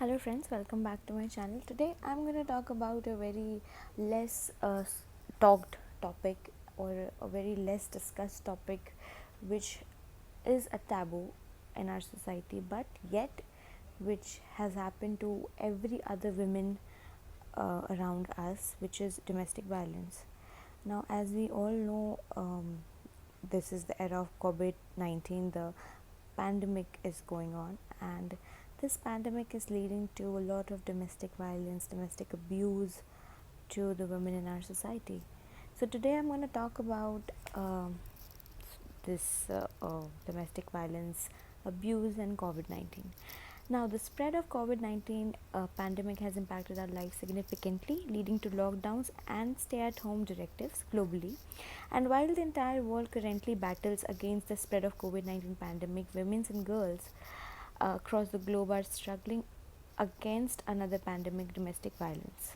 Hello friends, welcome back to my channel. Today I'm going to talk about a very less talked topic, or a very less discussed topic, which is a taboo in our society, but yet which has happened to every other women around us, which is domestic violence. Now, as we all know, this is the era of COVID-19. The pandemic is going on, and this pandemic is leading to a lot of domestic violence, domestic abuse to the women in our society. So today I'm going to talk about this domestic violence, abuse, and COVID-19. Now, the spread of COVID-19 pandemic has impacted our life significantly, leading to lockdowns and stay-at-home directives globally. And while the entire world currently battles against the spread of COVID-19 pandemic, women and girls across the globe are struggling against another pandemic, domestic violence,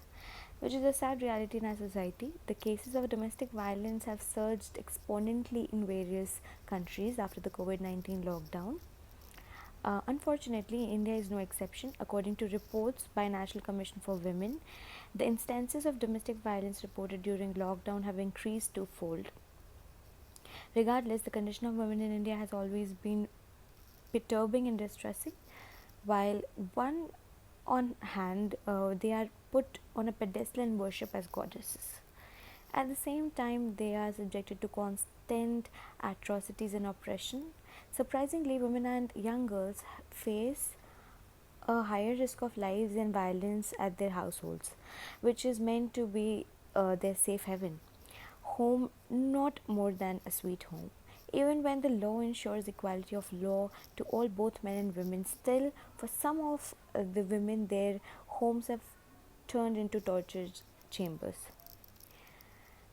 which is a sad reality in our society. The cases of domestic violence have surged exponentially in various countries after the COVID-19 lockdown. Unfortunately, India is no exception. According to reports by National Commission for Women, the instances of domestic violence reported during lockdown have increased twofold. Regardless, the condition of women in India has always been perturbing and distressing. While one on hand, they are put on a pedestal and worship as goddesses. At the same time, they are subjected to constant atrocities and oppression. Surprisingly, women and young girls face a higher risk of lives and violence at their households, which is meant to be their safe haven. Home, not more than a sweet home. Even when the law ensures equality of law to all, both men and women, still, for some of the women, their homes have turned into torture chambers.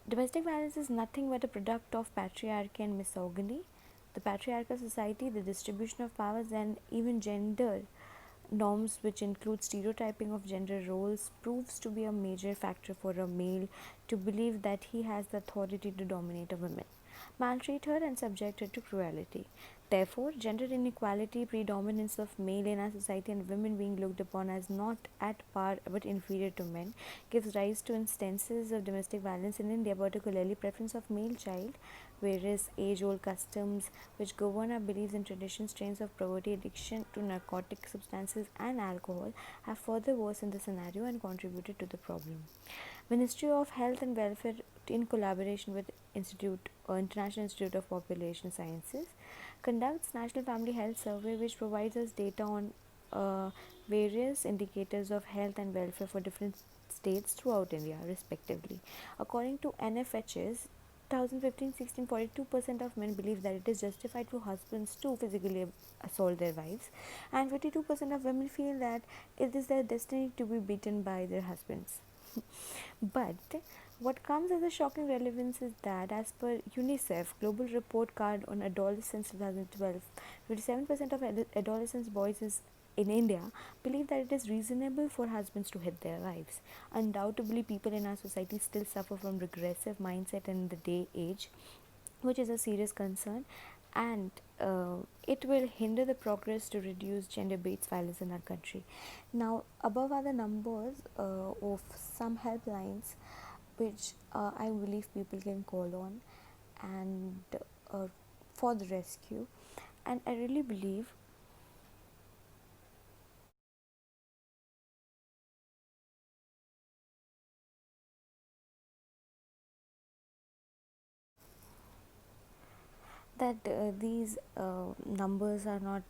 Domestic violence is nothing but a product of patriarchy and misogyny. The patriarchal society, the distribution of powers, and even gender norms, which include stereotyping of gender roles, proves to be a major factor for a male to believe that he has the authority to dominate a woman, maltreat her, and subject her to cruelty. Therefore, gender inequality, predominance of male in our society, and women being looked upon as not at par but inferior to men, gives rise to instances of domestic violence in India, particularly preference of male child, whereas age-old customs which govern our beliefs and traditions, strains of poverty, addiction to narcotic substances and alcohol, have further worsened the scenario and contributed to the problem. Ministry of Health and Welfare, in collaboration with International Institute of Population Sciences, conducts National Family Health Survey, which provides us data on uh, various indicators of health and welfare for different states throughout India, respectively. According to NFHS 2015-16, 42% of men believe that it is justified for husbands to physically assault their wives, and 52% of women feel that it is their destiny to be beaten by their husbands. But what comes as a shocking relevance is that, as per UNICEF Global Report Card on Adolescence 2012, 57% of adolescents boys in India believe that it is reasonable for husbands to hit their wives. Undoubtedly, people in our society still suffer from regressive mindset in the day age, which is a serious concern, and it will hinder the progress to reduce gender-based violence in our country. Now, above are the numbers of some helplines which I believe people can call on and uh, for the rescue. And I really believe that these numbers are not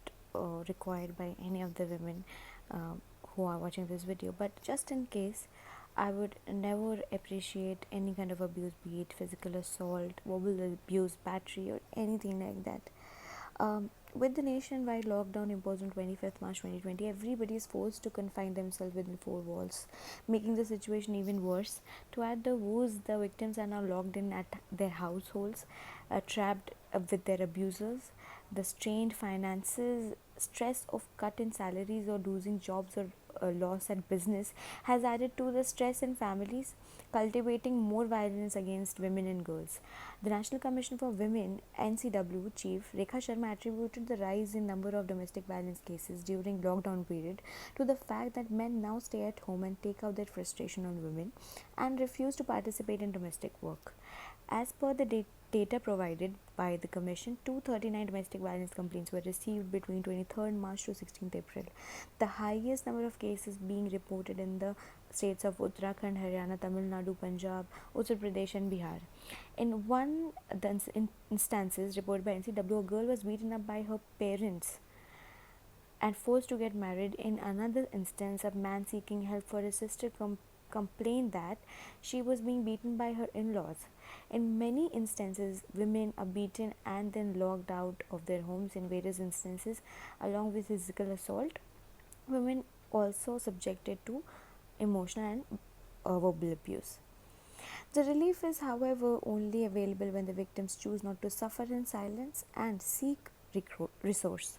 required by any of the women uh, who are watching this video, but just in case, I would never appreciate any kind of abuse, be it physical assault, verbal abuse, battery, or anything like that. With the nationwide lockdown imposed on 25th March 2020, everybody is forced to confine themselves within four walls, making the situation even worse. To add the woes, the victims are now locked in at their households, trapped with their abusers. The strained finances, stress of cut in salaries or losing jobs or loss at business has added to the stress in families, cultivating more violence against women and girls. The National Commission for Women (NCW) chief Rekha Sharma attributed the rise in number of domestic violence cases during lockdown period to the fact that men now stay at home and take out their frustration on women and refuse to participate in domestic work. As per the data provided by the Commission, 239 domestic violence complaints were received between 23rd March to 16th April, the highest number of cases being reported in the states of Uttarakhand, Haryana, Tamil Nadu, Punjab, Uttar Pradesh, and Bihar. In one the instances reported by NCW, a girl was beaten up by her parents and forced to get married. In another instance, a man seeking help for his sister complained that she was being beaten by her in laws. In many instances, women are beaten and then locked out of their homes. In various instances, along with physical assault, women also subjected to emotional and verbal abuse. The relief is, however, only available when the victims choose not to suffer in silence and seek resource.